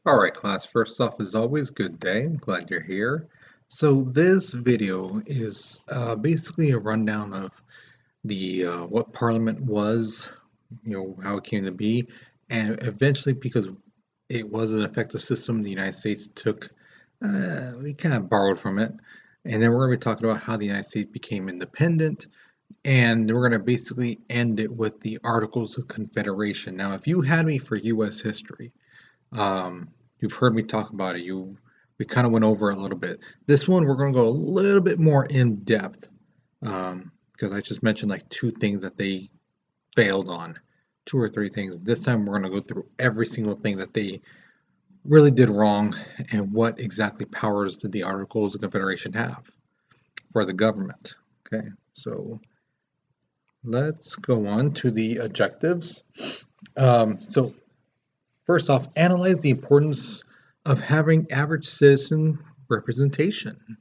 All right, class. First off, as always, good day. I'm glad you're here. So this video is basically a rundown of the what Parliament was, how it came to be, and eventually, because it was an effective system, the United States took, we kind of borrowed from it, and then we're going to be talking about how the United States became independent, and we're going to basically end it with the Articles of Confederation. Now, if you had me for U.S. history, um, you've heard me talk about it. We kind of went over it a little bit. This one we're going to go a little bit more in depth because I just mentioned like two things that they failed on, two or three things. This time we're going to go through every single thing that they really did wrong and what exactly powers did the Articles of Confederation have for the government. Okay, so let's go on to the objectives. So first off, analyze the importance of having average citizen representation.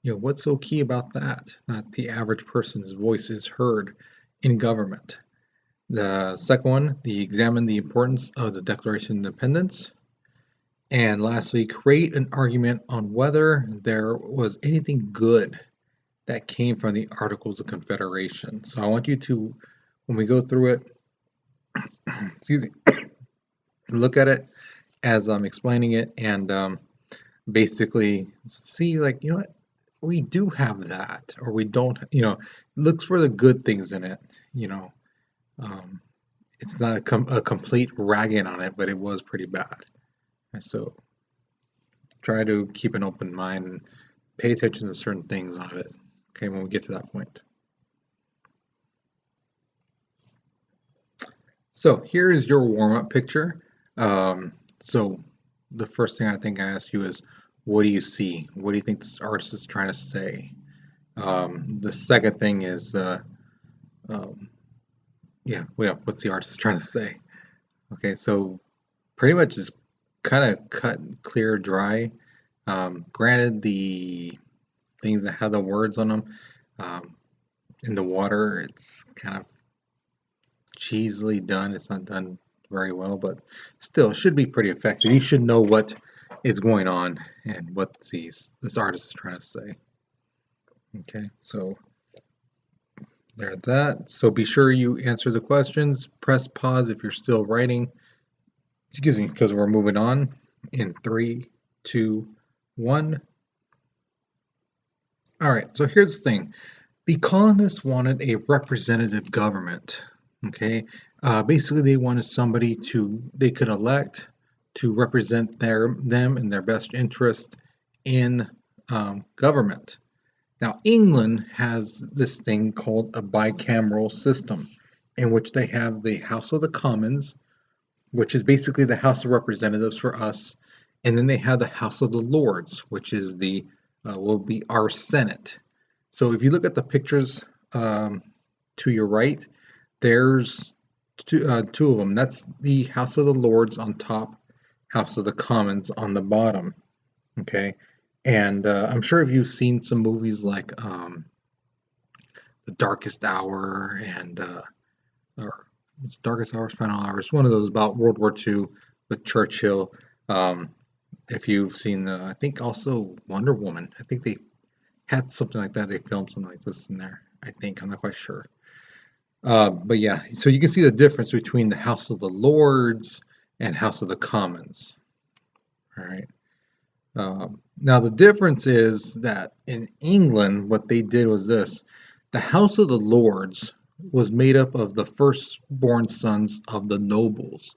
What's so key about that? Not the average person's voice is heard in government. The second one, examine the importance of the Declaration of Independence. And lastly, create an argument on whether there was anything good that came from the Articles of Confederation. So I want you to, when we go through it, excuse me, look at it as I'm explaining it and basically see like, what, we do have that or we don't, looks for the good things in it, you know. Um, it's not a complete ragging on it, but it was pretty bad. And so try to keep an open mind and pay attention to certain things on it, okay, when we get to that point. So here is your warm-up picture. So the first thing I think I asked you is, what do you see? What do you think this artist is trying to say? The second thing is, um, what's the artist trying to say? Okay, so pretty much is kind of cut, clear, dry. Granted, the things that have the words on them um, in the water, it's kind of cheesily done. It's not done very well, but still, it should be pretty effective. You should know what is going on and what this artist is trying to say. Okay, so there's that. So be sure you answer the questions. Press pause if you're still writing. Excuse me, because we're moving on in 3, 2, 1. All right, so here's the thing. The colonists wanted a representative government. Okay, basically they wanted somebody they could elect to represent them in their best interest in government. Now, England has this thing called a bicameral system, in which they have the House of the Commons, which is basically the House of Representatives for us, and then they have the House of the Lords, which is will be our Senate. So if you look at the pictures to your right, there's two of them. That's the House of the Lords on top, House of the Commons on the bottom. Okay, and I'm sure if you've seen some movies like The Darkest Hour and or it's Darkest Hours, Final Hours, one of those about World War II with Churchill. Um, if you've seen, I think also Wonder Woman, I think they had something like that. They filmed something like this in there. I think I'm not quite sure. But yeah, so you can see the difference between the House of the Lords and House of the Commons. All right. Now the difference is that in England, what they did was this: the House of the Lords was made up of the firstborn sons of the nobles.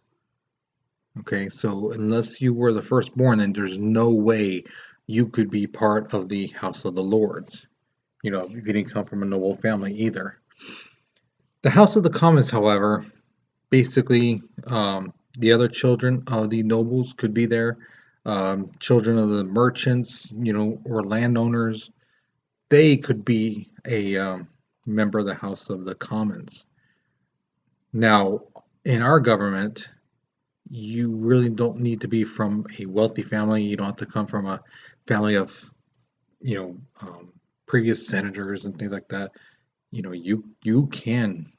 Okay, so unless you were the firstborn, then there's no way you could be part of the House of the Lords. If you didn't come from a noble family either. The House of the Commons, however, basically the other children of the nobles could be there. Children of the merchants, or landowners, they could be a member of the House of the Commons. Now, in our government, you really don't need to be from a wealthy family. You don't have to come from a family of, you know, um, previous senators and things like that. You can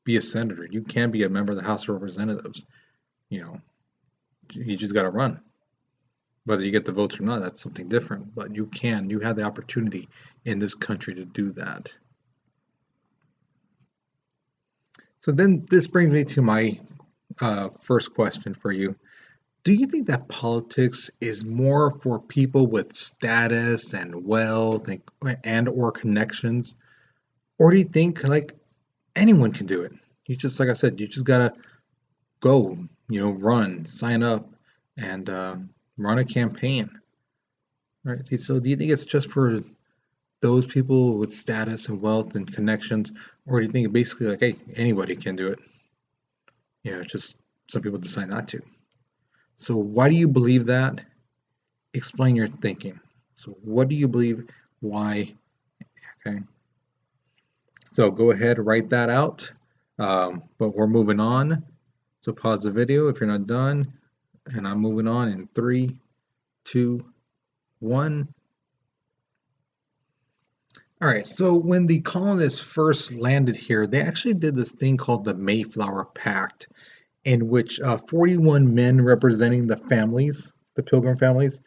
be a senator. You can be a member of the House of Representatives. You know, you just got to run. Whether you get the votes or not, that's something different. But you have the opportunity in this country to do that. So then this brings me to my first question for you. Do you think that politics is more for people with status and wealth and or connections, or do you think like anyone can do it? You just, like I said, you just gotta go, run, sign up, and run a campaign, right? So do you think it's just for those people with status and wealth and connections, or do you think basically like, hey, anybody can do it? Just some people decide not to. So why do you believe that? Explain your thinking. So what do you believe? Why? Okay. So go ahead, write that out. But we're moving on. So pause the video if you're not done. And I'm moving on in 3, 2, 1. All right, so when the colonists first landed here, they actually did this thing called the Mayflower Pact, in which 41 men representing the families, the Pilgrim families,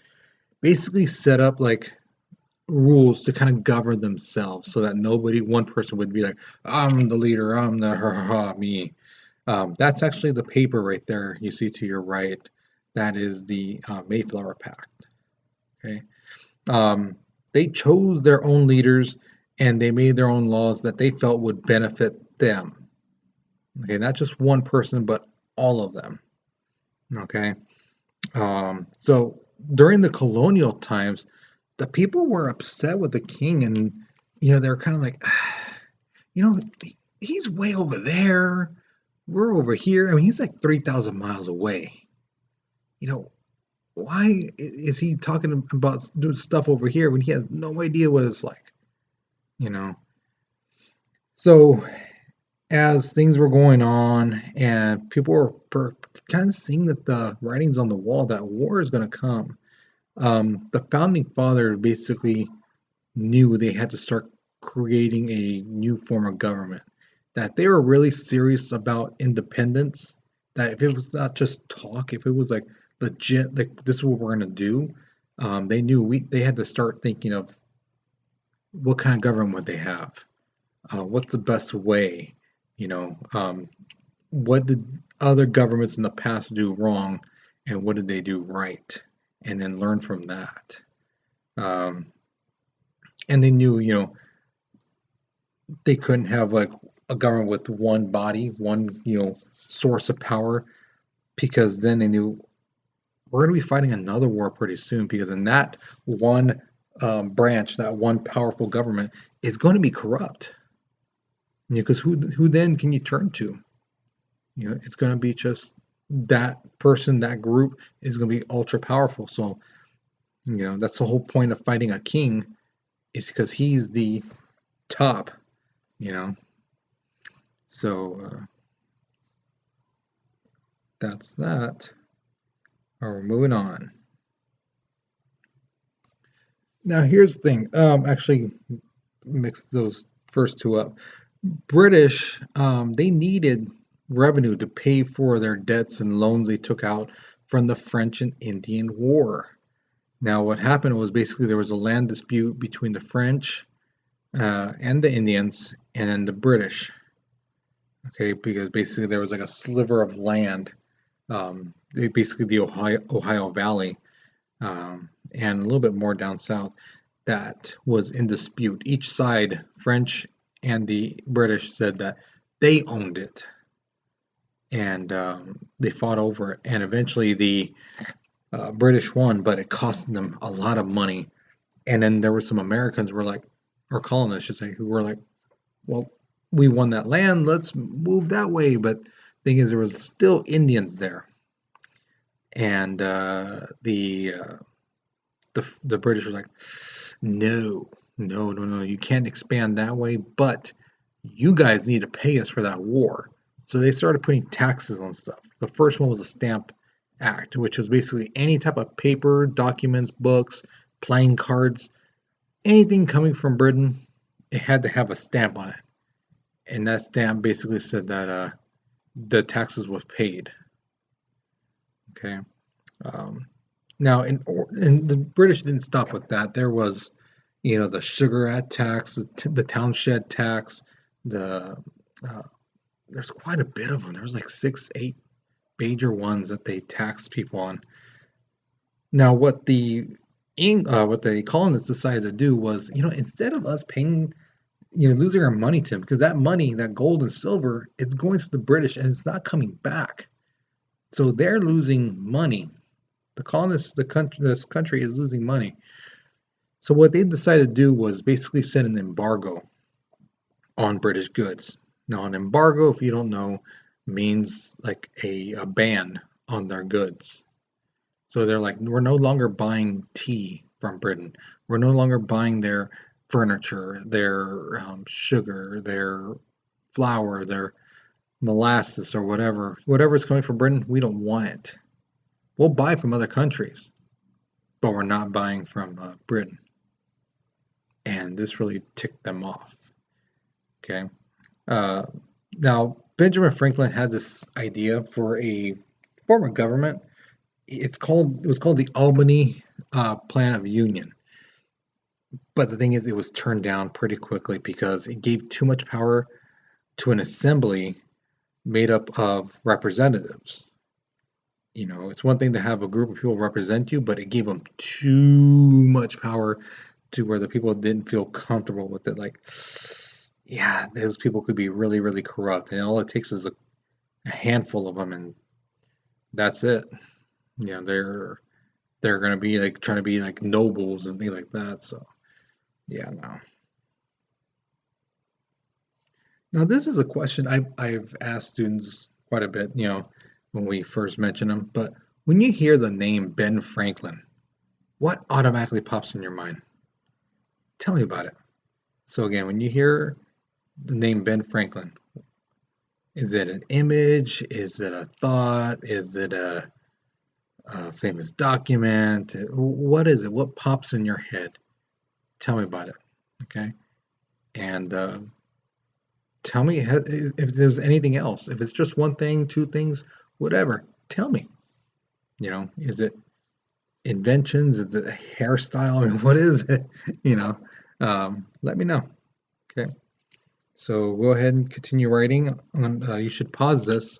basically set up like rules to kind of govern themselves so that one person would be like, I'm the leader, I'm the me. That's actually the paper right there you see to your right. That is the Mayflower Pact. Okay. Um, they chose their own leaders and they made their own laws that they felt would benefit them. Okay, not just one person, but all of them. Okay. So during the colonial times, the people were upset with the king, and they're kind of like, you know, he's way over there. We're over here. I mean, he's like 3,000 miles away. You know, why is he talking about doing stuff over here when he has no idea what it's like? You know. So as things were going on, and people were kind of seeing that the writings on the wall that war is going to come, the founding father basically knew they had to start creating a new form of government. That they were really serious about independence. That if it was not just talk, if it was like legit, like this is what we're gonna do, they knew they had to start thinking of what kind of government would they have, what's the best way, what did other governments in the past do wrong, and what did they do right, and then learn from that. Um, and they knew, they couldn't have like a government with one body, one source of power, because then they knew we're going to be fighting another war pretty soon. Because in that one branch, that one powerful government is going to be corrupt. Because who then can you turn to? It's going to be just that person, that group is going to be ultra powerful. So that's the whole point of fighting a king, is because he's the top. You know, so that's that. All right, we're moving on. Now here's the thing. Actually, mix those first two up. British, they needed revenue to pay for their debts and loans they took out from the French and Indian War. Now, what happened was basically there was a land dispute between the French and the Indians and the British. Okay, because basically there was like a sliver of land, basically the Ohio Valley, and a little bit more down south, that was in dispute. Each side, French and the British, said that they owned it, and they fought over it. And eventually, the British won, but it cost them a lot of money. And then there were some Americans who were like, or colonists, I should say, who were like, "Well, we won that land. Let's move that way." But the thing is, there was still Indians there, and the British were like, no, no, no, no, you can't expand that way, but you guys need to pay us for that war. So they started putting taxes on stuff. The first one was a Stamp Act, which was basically any type of paper, documents, books, playing cards, anything coming from Britain, it had to have a stamp on it. And that stamp basically said that the taxes was paid. Okay. Um, Now, and the British didn't stop with that. There was, the sugar tax, the townshend tax, the uh, there's quite a bit of them. There was like 6, 8 major ones that they taxed people on. Now, what the colonists decided to do was, instead of us paying, losing our money to them, because that money, that gold and silver, it's going to the British and it's not coming back. So they're losing money. The colonists, this country is losing money. So what they decided to do was basically set an embargo on British goods. Now, an embargo, if you don't know, means like a ban on their goods. So they're like, we're no longer buying tea from Britain. We're no longer buying their furniture, their sugar, their flour, their molasses, or whatever. Whatever is coming from Britain, we don't want it. We'll buy from other countries, but we're not buying from Britain. And this really ticked them off. Okay. Uh, Now, Benjamin Franklin had this idea for a form of government. It was called the Albany Plan of Union. But the thing is, it was turned down pretty quickly because it gave too much power to an assembly made up of representatives. It's one thing to have a group of people represent you, but it gave them too much power to where the people didn't feel comfortable with it. Like, yeah, those people could be really, really corrupt, and all it takes is a handful of them, and that's it. They're gonna be like trying to be like nobles and things like that. So yeah, no. Now this is a question I've asked students quite a bit, when we first mention them. But when you hear the name Ben Franklin, what automatically pops in your mind? Tell me about it. So again, when you hear the name Ben Franklin, is it an image? Is it a thought? Is it a famous document? What is it? What pops in your head? Tell me about it. Okay. And tell me if there's anything else. If it's just one thing, two things, whatever, tell me. Is it inventions? Is it a hairstyle? I mean, what is it? Let me know. Okay. So go ahead and continue writing. You should pause this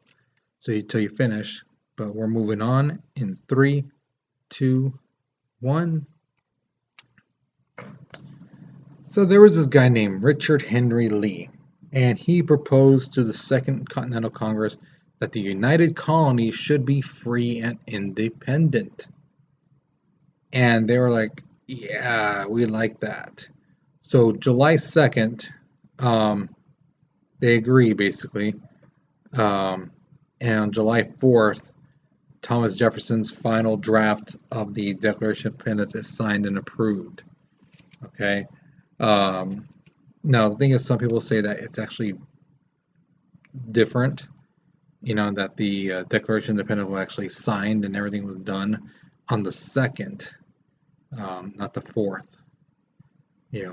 till you finish. But we're moving on in 3, 2, 1. So there was this guy named Richard Henry Lee, and he proposed to the Second Continental Congress that the United Colonies should be free and independent. And they were like, yeah, we like that. So July 2nd, they agree basically. And on July 4th, Thomas Jefferson's final draft of the Declaration of Independence is signed and approved. Okay. Now, the thing is, some people say that it's actually different, that the Declaration of Independence was actually signed and everything was done on the 2nd, not the 4th,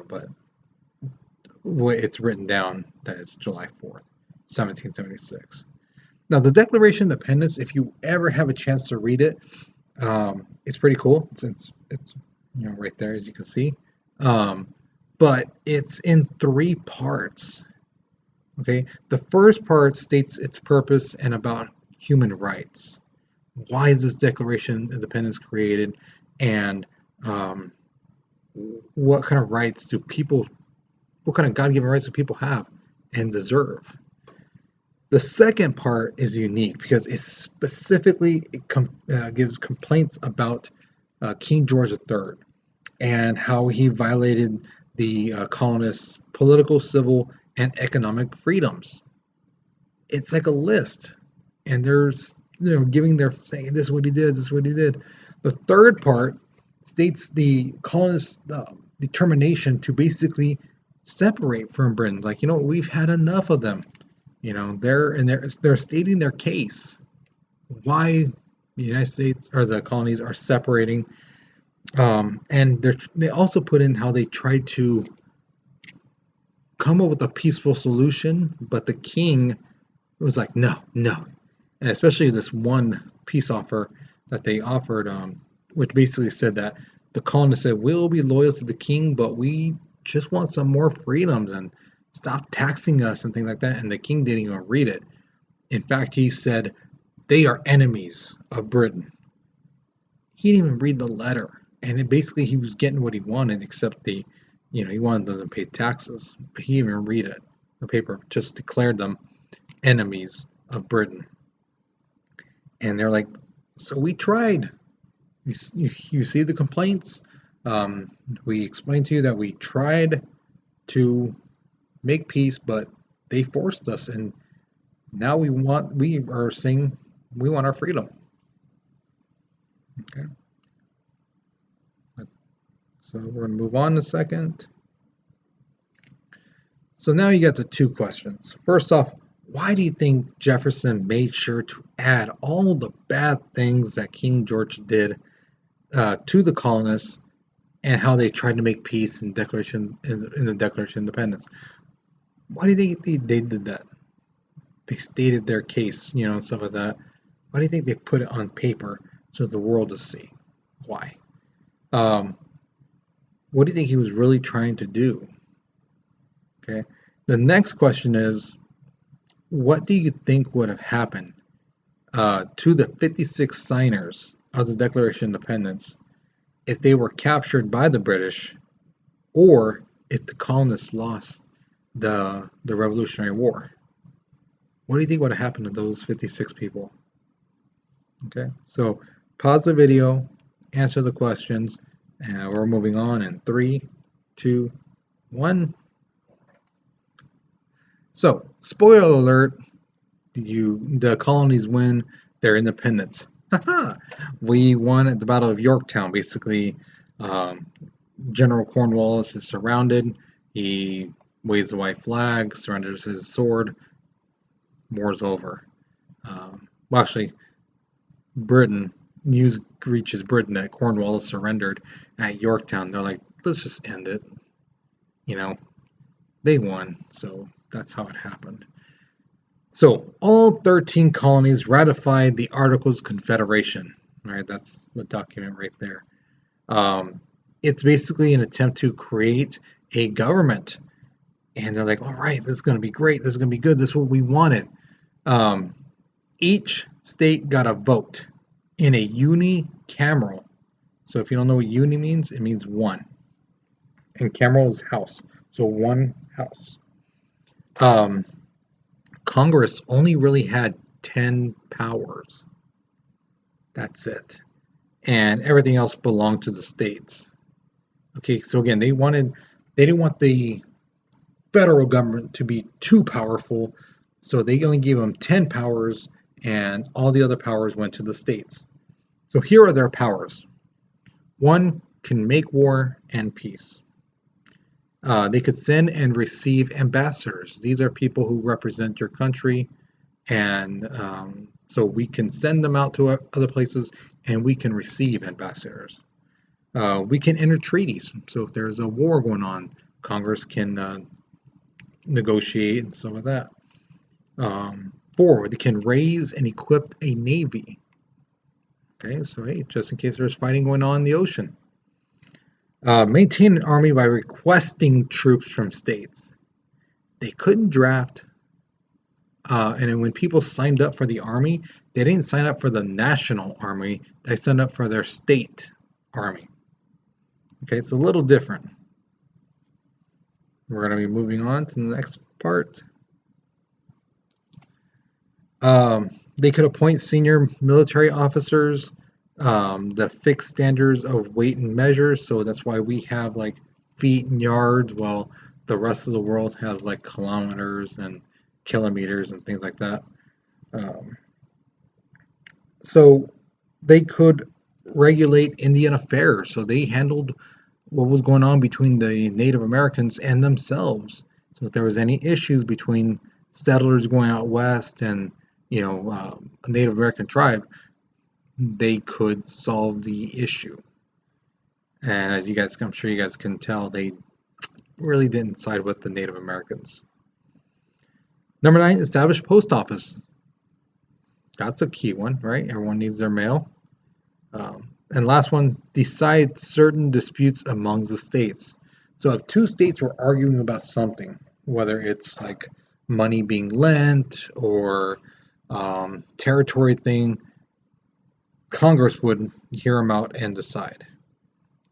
but it's written down that it's July 4th, 1776. Now, the Declaration of Independence, if you ever have a chance to read it, it's pretty cool. It's right there, as you can see. But it's in 3 parts. Okay, the first part states its purpose and about human rights. Why is this Declaration of Independence created, and what kind of rights do people, what kind of God-given rights do people have and deserve? The second part is unique because it specifically gives complaints about King George III and how he violated the colonists' political, civil, and economic freedoms. It's like a list, and there's giving their saying this is what he did, this is what he did. The third part states the colonists' determination to basically separate from Britain. Like, we've had enough of them. They're stating their case why the United States or the colonies are separating. And they also put in how they tried to come up with a peaceful solution, but the king was like, no, no. And especially this one peace offer that they offered which basically said that the colonists said, we'll be loyal to the king, but we just want some more freedoms and stop taxing us and things like that. And the king didn't even read it. In fact, he said, they are enemies of Britain. He didn't even read the letter. And basically, he was getting what he wanted, except he wanted them to pay taxes. But he didn't even read it. The paper just declared them enemies of Britain. And they're like, so we tried. You see the complaints? We explained to you that we tried to make peace, but they forced us, and now we are saying we want our freedom. Okay, so we're going to move on a second. So now you got the two questions. First off, why do you think Jefferson made sure to add all the bad things that King George did to the colonists and how they tried to make peace in the Declaration of Independence? Why do you think they did that? They stated their case, and stuff like that. Why do you think they put it on paper so the world to see? Why? Um, what do you think he was really trying to do? Okay. The next question is, what do you think would have happened to the 56 signers of the Declaration of Independence if they were captured by the British, or if the colonists lost the Revolutionary War? What do you think would have happened to those 56 people? Okay, so pause the video, answer the questions, and we're moving on in 3, 2, 1. So, spoiler alert, the colonies win their independence. We won at the Battle of Yorktown. Basically, General Cornwallis is surrounded. He waves the white flag, surrenders his sword. War's over. Well, actually, news reaches Britain that Cornwallis surrendered at Yorktown. They're like, let's just end it. They won, so that's how it happened. So all 13 colonies ratified the Articles of Confederation. All right, that's the document right there. It's basically an attempt to create a government. And they're like, all right, this is going to be great. This is going to be good. This is what we wanted. Each state got a vote in a unicameral. So if you don't know what uni means, it means one. And cameral is house. So one house. Congress only really had 10 powers. That's it. And everything else belonged to the states. Okay, so again, they didn't want the federal government to be too powerful, so they only gave them 10 powers, and all the other powers went to the states. So here are their powers. One, can make war and peace. They could send and receive ambassadors. These are people who represent your country, and so we can send them out to other places, and we can receive ambassadors. We can enter treaties. So if there's a war going on, Congress can negotiate and some of that. 4, they can raise and equip a navy. Okay, so hey, just in case there's fighting going on in the ocean. Maintain an army by requesting troops from states. They couldn't draft, and then when people signed up for the army, they didn't sign up for the national army, they signed up for their state army. Okay, it's a little different. We're going to be moving on to the next part. They could appoint senior military officers, the fixed standards of weight and measures. So that's why we have like feet and yards, while the rest of the world has like kilometers and kilometers and things like that. So they could regulate Indian affairs. So they handled what was going on between the Native Americans and themselves. So if there was any issues between settlers going out west and a Native American tribe, they could solve the issue. And as I'm sure you guys can tell, they really didn't side with the Native Americans. Number 9, establish post office. That's a key one, right? Everyone needs their mail. And last one, decide certain disputes amongst the states. So if two states were arguing about something, whether it's like money being lent or territory thing, Congress would hear them out and decide.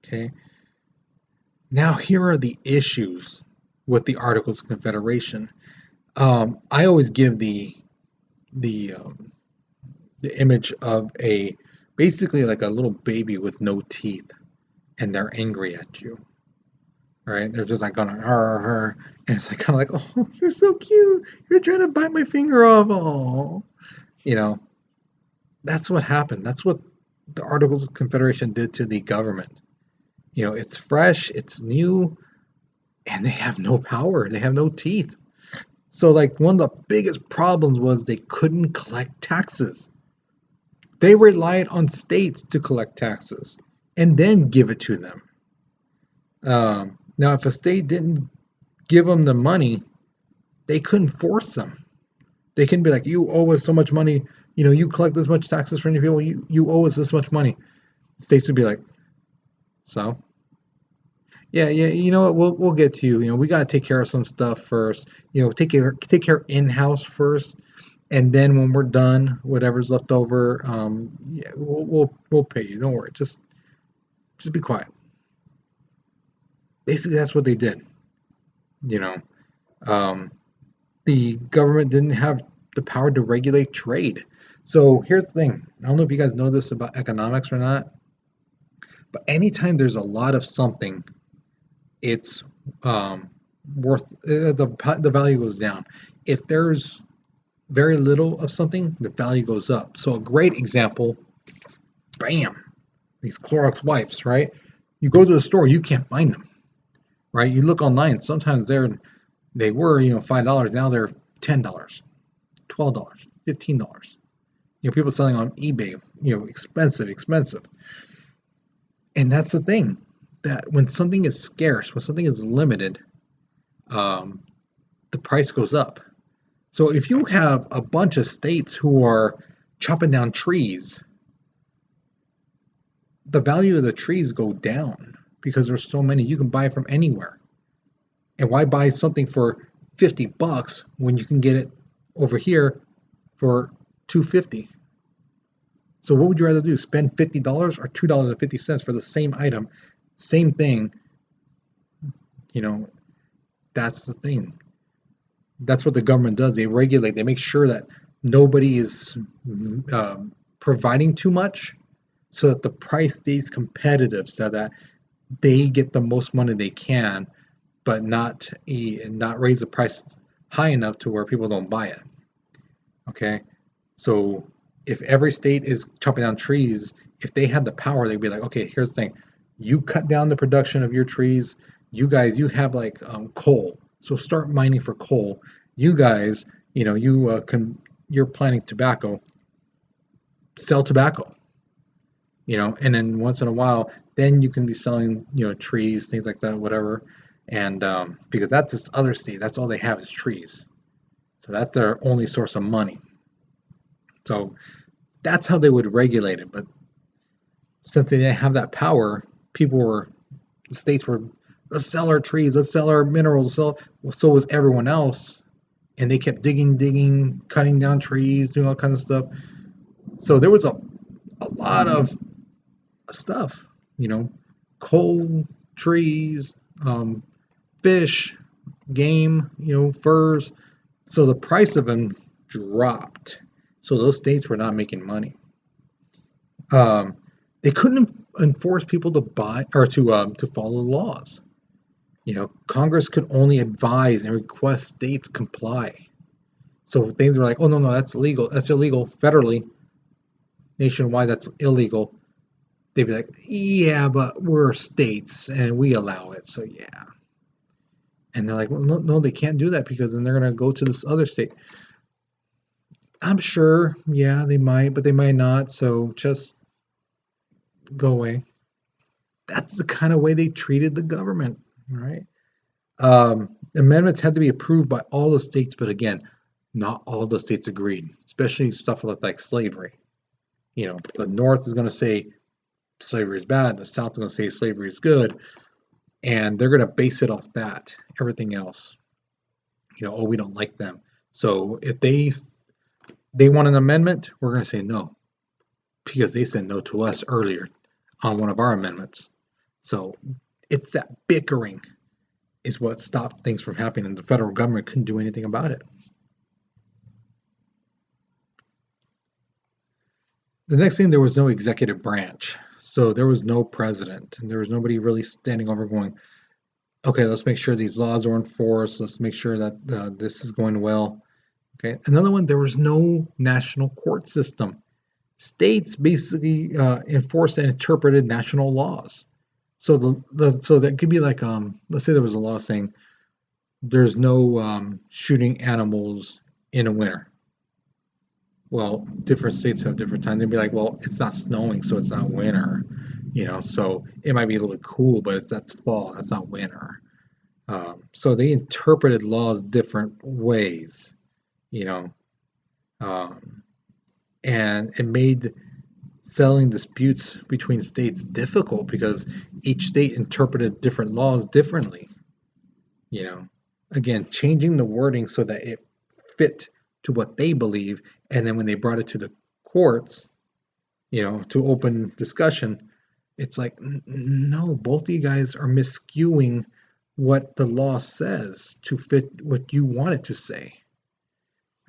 Okay. Now here are the issues with the Articles of Confederation. I always give the um, the image of a basically like a little baby with no teeth, and they're angry at you, right? They're just like going her, and it's like kind of like, oh, you're so cute. You're trying to bite my finger off. Oh, you know, that's what happened. That's what the Articles of Confederation did to the government. It's fresh, it's new, and they have no power. They have no teeth. So, like, one of the biggest problems was they couldn't collect taxes. They relied on states to collect taxes and then give it to them. Now, if a state didn't give them the money, they couldn't force them. They can be like, you owe us so much money. You collect this much taxes from your people. You owe us this much money. States would be like, so yeah, yeah. You know what? We'll get to you. We got to take care of some stuff first. Take care in house first, and then when we're done, whatever's left over, yeah, we'll pay you. Don't worry. Just be quiet. Basically, that's what they did. You know, um, the government didn't have the power to regulate trade. So here's the thing. I don't know if you guys know this about economics or not, but anytime there's a lot of something, it's worth the value goes down. If there's very little of something, the value goes up. So a great example, bam, these Clorox wipes, right? You go to the store, you can't find them, right? You look online, sometimes they were, $5, now they're $10, $12, $15. People selling on eBay, expensive, expensive. And that's the thing, that when something is scarce, when something is limited, um, the price goes up. So if you have a bunch of states who are chopping down trees, the value of the trees go down because there's so many. You can buy from anywhere. And why buy something for $50 when you can get it over here for $2.50? So what would you rather do? Spend $50 or $2.50 for the same item, same thing? You know, that's the thing. That's what the government does. They regulate. They make sure that nobody is providing too much, so that the price stays competitive, so that they get the most money they can, but not raise the price high enough to where people don't buy it. Okay, so if every state is chopping down trees, if they had the power, they'd be like, okay, here's the thing: you cut down the production of your trees. You guys, you have like coal, so start mining for coal. You guys, you're planting tobacco, sell tobacco. And then once in a while, then you can be selling, trees, things like that, whatever. And because that's this other state, that's all they have is trees. So that's their only source of money. So that's how they would regulate it. But since they didn't have that power, the states were, let's sell our trees, let's sell our minerals. So was everyone else. And they kept digging, cutting down trees, doing all kinds of stuff. So there was a lot of stuff, coal, trees, fish, game, furs. So the price of them dropped. So those states were not making money. They couldn't enforce people to buy or to follow laws. Congress could only advise and request states comply. So things were like, oh no, that's illegal. That's illegal federally, nationwide. That's illegal. They'd be like, yeah, but we're states and we allow it, so yeah. And they're like, well, no, they can't do that because then they're gonna go to this other state. I'm sure, yeah, they might, but they might not. So just go away. That's the kind of way they treated the government, right? Amendments had to be approved by all the states, but again, not all the states agreed, especially stuff like slavery. The North is going to say slavery is bad, the South is going to say slavery is good, and they're going to base it off that. Everything else, oh, we don't like them. So if they want an amendment, we're going to say no because they said no to us earlier on one of our amendments. So it's that bickering is what stopped things from happening, and the federal government couldn't do anything about it. The next thing, there was no executive branch. So there was no president, and there was nobody really standing over going, okay, let's make sure these laws are enforced. Let's make sure that this is going well. Okay. Another one, there was no national court system. States basically enforced and interpreted national laws. So so that could be like let's say there was a law saying there's no shooting animals in a winter. Well, different states have different times. They'd be like, well, it's not snowing, so it's not winter. So it might be a little bit cool, but that's fall. That's not winter. So they interpreted laws different ways, you know, um, and it made settling disputes between states difficult because each state interpreted different laws differently. You know, again, changing the wording so that it fit to what they believe, and then when they brought it to the courts, to open discussion, it's like, no, both of you guys are miscuing what the law says to fit what you want it to say.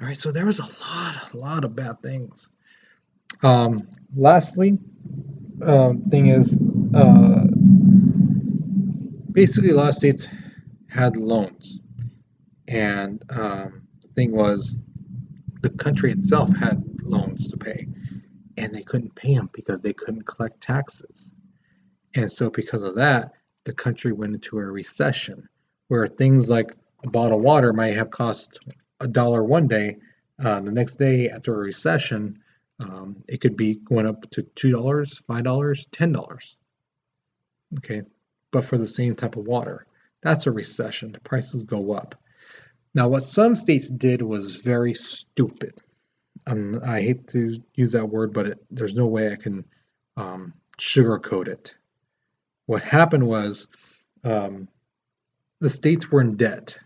All right, so there was a lot of bad things. Lastly, thing is, basically, a lot of states had loans, and the thing was, the country itself had loans to pay, and they couldn't pay them because they couldn't collect taxes. And so, because of that, the country went into a recession where things like a bottle of water might have cost $1 one day. The next day, after a recession, it could be going up to $2, $5, $10. Okay, but for the same type of water, that's a recession. The prices go up. Now, what some states did was very stupid. I hate to use that word, but there's no way I can sugarcoat it. What happened was the states were in debt.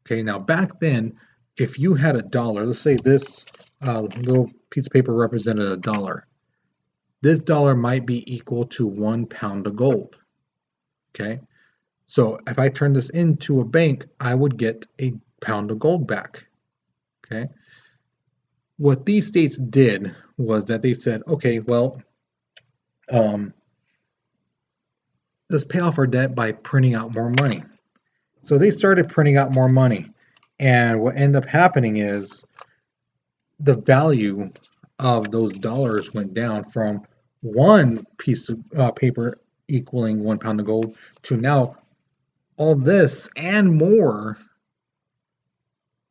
Okay, now back then, if you had $1, let's say this little piece of paper represented $1. This dollar might be equal to 1 pound of gold. Okay, so if I turn this into a bank, I would get a pound of gold back. Okay, what these states did was that they said, okay, well, let's pay off our debt by printing out more money. So they started printing out more money. And what ended up happening is the value of those dollars went down from one piece of paper equaling 1 pound of gold to now all this and more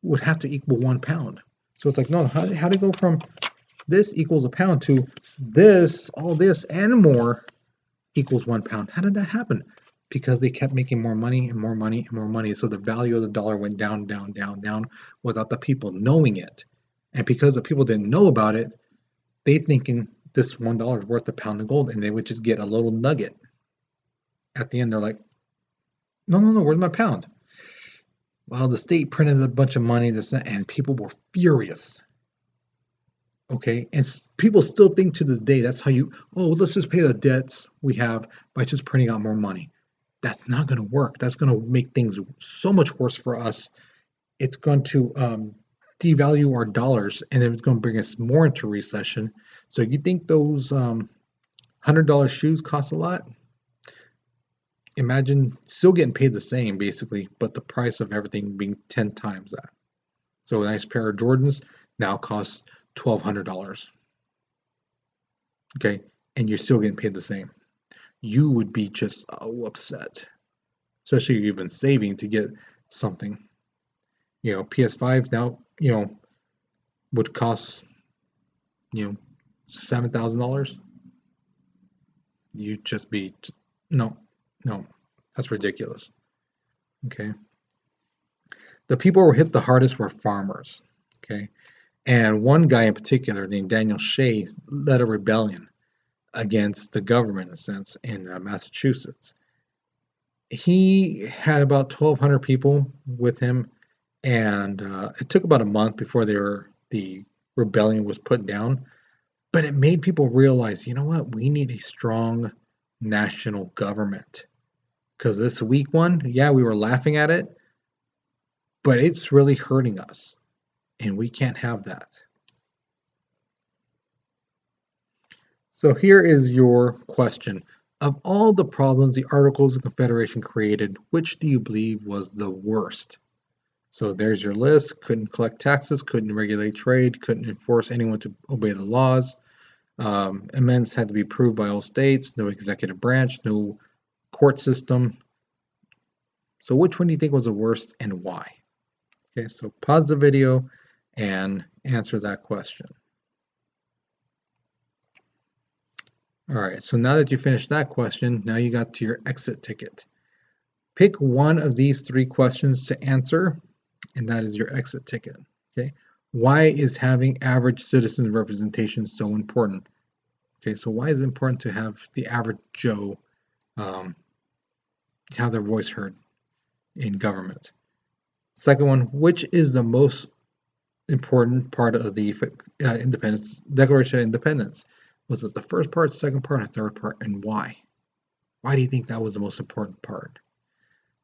would have to equal 1 pound. So it's like, no, how did it go from this equals a pound to this, all this and more equals 1 pound? How did that happen? Because they kept making more money and more money and more money. So the value of the dollar went down, down, down, down without the people knowing it. And because the people didn't know about it, they thinking this $1 is worth a pound of gold, and they would just get a little nugget. At the end, they're like, no, where's my pound? Well, the state printed a bunch of money, and people were furious. Okay, and people still think to this day that's how let's just pay the debts we have by just printing out more money. That's not going to work. That's going to make things so much worse for us. It's going to devalue our dollars, and it's going to bring us more into recession. So you think those $100 shoes cost a lot? Imagine still getting paid the same, basically, but the price of everything being 10 times that. So a nice pair of Jordans now costs $1,200. Okay, and you're still getting paid the same. You would be just upset, especially if you've been saving to get something. PS5 now, would cost, $7,000. You'd just be, no, that's ridiculous. Okay. The people who were hit the hardest were farmers. Okay. And one guy in particular named Daniel Shea led a rebellion. against the government, in a sense, in Massachusetts. He had about 1,200 people with him, and it took about a month before the rebellion was put down. But it made people realize, you know what, we need a strong national government. Because this weak one, yeah, we were laughing at it, but it's really hurting us, and we can't have that. So here is your question. Of all the problems the Articles of Confederation created, which do you believe was the worst? So there's your list. Couldn't collect taxes, couldn't regulate trade, couldn't enforce anyone to obey the laws. Amendments had to be approved by all states, no executive branch, no court system. So which one do you think was the worst and why? Okay, so pause the video and answer that question. All right, so now that you finished that question, now you got to your exit ticket. Pick one of these three questions to answer, and that is your exit ticket. Okay, why is having average citizen representation so important? Okay, so why is it important to have the average Joe have their voice heard in government? Second one, which is the most important part of the Independence Declaration of Independence? Was it the first part, second part, or third part, and why? Why do you think that was the most important part?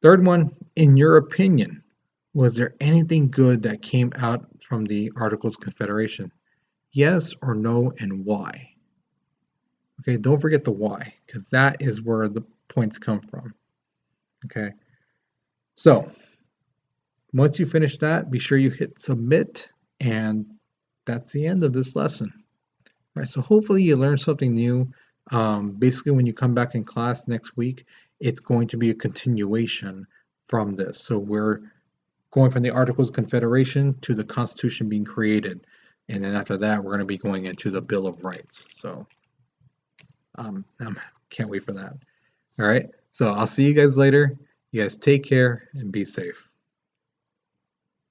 Third one, in your opinion, was there anything good that came out from the Articles of Confederation? Yes or no, and why? Okay, don't forget the why, because that is where the points come from. Okay, so once you finish that, be sure you hit submit, and that's the end of this lesson. All right, so hopefully you learned something new. Basically, when you come back in class next week, it's going to be a continuation from this. So we're going from the Articles of Confederation to the Constitution being created. And then after that, we're going to be going into the Bill of Rights. So I can't wait for that. All right, so I'll see you guys later. You guys take care and be safe.